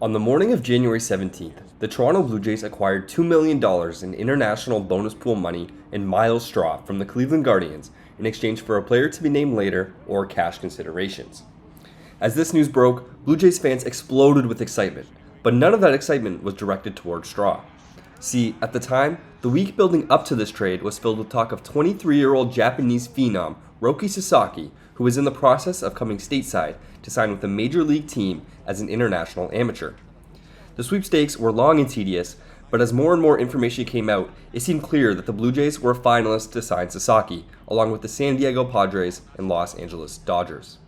On the morning of January 17th, the Toronto Blue Jays acquired $2 million in international bonus pool money and Myles Straw from the Cleveland Guardians in exchange for a player to be named later or cash considerations. As this news broke, Blue Jays fans exploded with excitement, but none of that excitement was directed toward Straw. See, at the time, the week building up to this trade was filled with talk of 23-year-old Japanese phenom Roki Sasaki, who was in the process of coming stateside to sign with a major league team as an international amateur. The sweepstakes were long and tedious, but as more and more information came out, it seemed clear that the Blue Jays were finalists to sign Sasaki, along with the San Diego Padres and Los Angeles Dodgers.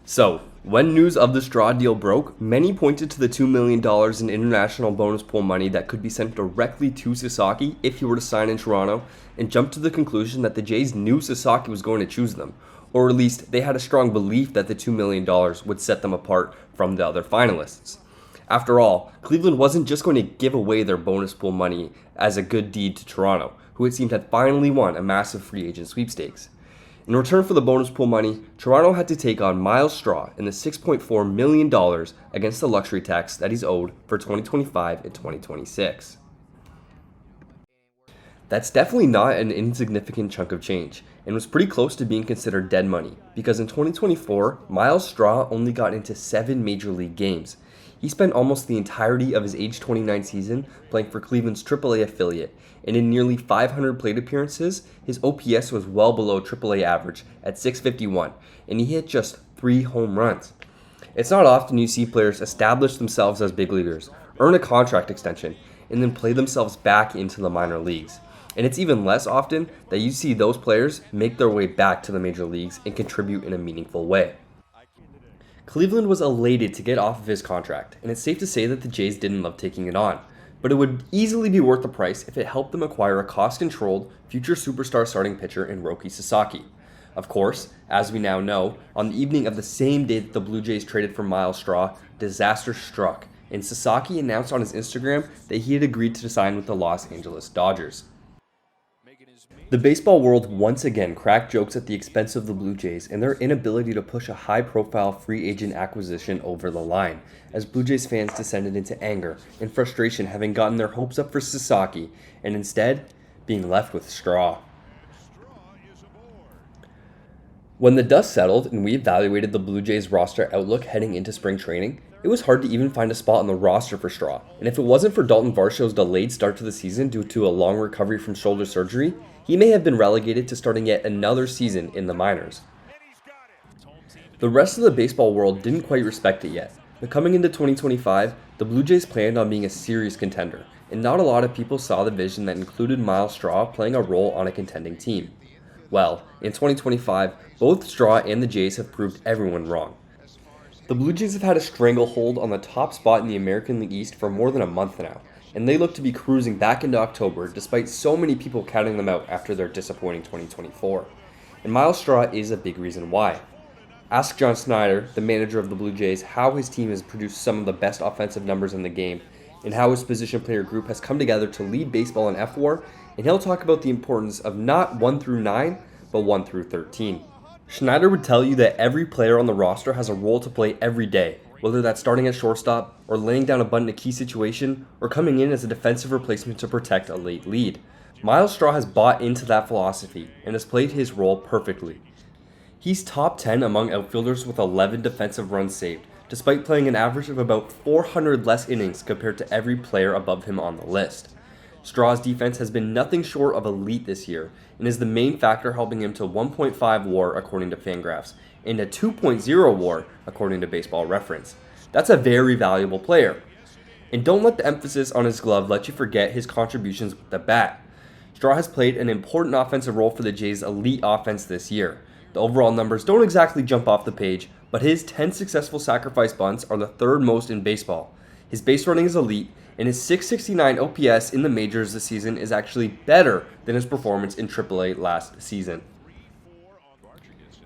So, when news of the Straw deal broke, many pointed to the $2 million in international bonus pool money that could be sent directly to Sasaki if he were to sign in Toronto, and jumped to the conclusion that the Jays knew Sasaki was going to choose them, or at least they had a strong belief that the $2 million would set them apart from the other finalists. After all, Cleveland wasn't just going to give away their bonus pool money as a good deed to Toronto, who it seemed had finally won a massive free agent sweepstakes. In return for the bonus pool money, Toronto had to take on Myles Straw in the $6.4 million against the luxury tax that he's owed for 2025 and 2026. That's definitely not an insignificant chunk of change, and was pretty close to being considered dead money, because in 2024, Myles Straw only got into 7 major league games. He spent almost the entirety of his age 29 season playing for Cleveland's AAA affiliate, and in nearly 500 plate appearances, his OPS was well below AAA average at 651, and he hit just 3 home runs. It's not often you see players establish themselves as big leaguers, earn a contract extension, and then play themselves back into the minor leagues. And it's even less often that you see those players make their way back to the major leagues and contribute in a meaningful way. Cleveland was elated to get off of his contract, and it's safe to say that the Jays didn't love taking it on, but it would easily be worth the price if it helped them acquire a cost-controlled, future superstar starting pitcher in Roki Sasaki. Of course, as we now know, on the evening of the same day that the Blue Jays traded for Myles Straw, disaster struck, and Sasaki announced on his Instagram that he had agreed to sign with the Los Angeles Dodgers. The baseball world once again cracked jokes at the expense of the Blue Jays and their inability to push a high-profile free agent acquisition over the line, as Blue Jays fans descended into anger and frustration having gotten their hopes up for Sasaki and instead being left with Straw. When the dust settled and we evaluated the Blue Jays roster outlook heading into spring training, it was hard to even find a spot on the roster for Straw, and if it wasn't for Dalton Varsho's delayed start to the season due to a long recovery from shoulder surgery, he may have been relegated to starting yet another season in the minors. The rest of the baseball world didn't quite respect it yet, but coming into 2025, the Blue Jays planned on being a serious contender, and not a lot of people saw the vision that included Myles Straw playing a role on a contending team. Well, in 2025, both Straw and the Jays have proved everyone wrong. The Blue Jays have had a stranglehold on the top spot in the American League East for more than a month now, and they look to be cruising back into October despite so many people counting them out after their disappointing 2024. And Myles Straw is a big reason why. Ask John Schneider, the manager of the Blue Jays, how his team has produced some of the best offensive numbers in the game, and how his position player group has come together to lead baseball in F-WAR, and he'll talk about the importance of not 1 through 9, but 1 through 13. Schneider would tell you that every player on the roster has a role to play every day, whether that's starting at shortstop, or laying down a bunt in a key situation, or coming in as a defensive replacement to protect a late lead. Myles Straw has bought into that philosophy and has played his role perfectly. He's top 10 among outfielders with 11 defensive runs saved, despite playing an average of about 400 less innings compared to every player above him on the list. Straw's defense has been nothing short of elite this year, and is the main factor helping him to 1.5 WAR according to Fangraphs, and a 2.0 WAR according to Baseball Reference. That's a very valuable player. And don't let the emphasis on his glove let you forget his contributions with the bat. Straw has played an important offensive role for the Jays' elite offense this year. The overall numbers don't exactly jump off the page, but his 10 successful sacrifice bunts are the 3rd most in baseball. His base running is elite, and his 669 OPS in the majors this season is actually better than his performance in AAA last season.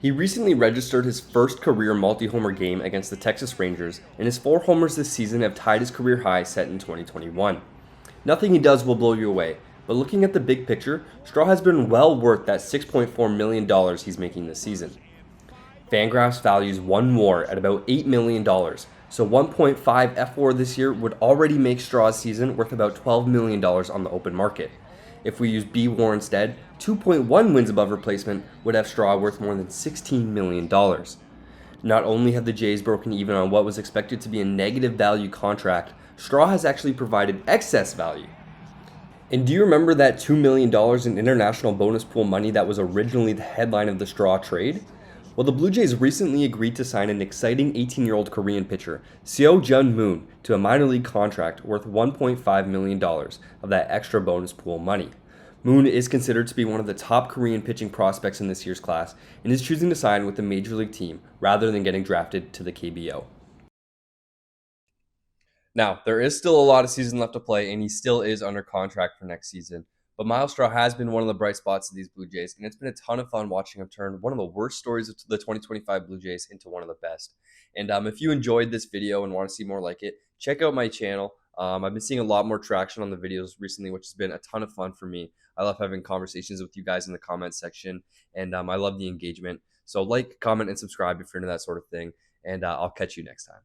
He recently registered his first career multi-homer game against the Texas Rangers, and his 4 homers this season have tied his career high set in 2021. Nothing he does will blow you away, but looking at the big picture, Straw has been well worth that $6.4 million he's making this season. Fangraphs values one WAR at about $8 million, So 1.5 F4 this year would already make Straw's season worth about $12 million on the open market. If we use B War instead, 2.1 wins above replacement would have Straw worth more than $16 million. Not only have the Jays broken even on what was expected to be a negative value contract, Straw has actually provided excess value. And do you remember that $2 million in international bonus pool money that was originally the headline of the Straw trade? Well, the Blue Jays recently agreed to sign an exciting 18-year-old Korean pitcher, Seo Jun Moon, to a minor league contract worth $1.5 million of that extra bonus pool money. Moon is considered to be one of the top Korean pitching prospects in this year's class and is choosing to sign with the major league team rather than getting drafted to the KBO. Now, there is still a lot of season left to play, and he still is under contract for next season. But Myles Straw has been one of the bright spots of these Blue Jays, and it's been a ton of fun watching him turn one of the worst stories of the 2025 Blue Jays into one of the best. And if you enjoyed this video and want to see more like it, check out my channel. I've been seeing a lot more traction on the videos recently, which has been a ton of fun for me. I love having conversations with you guys in the comment section, and I love the engagement. So like, comment, and subscribe if you're into that sort of thing, and I'll catch you next time.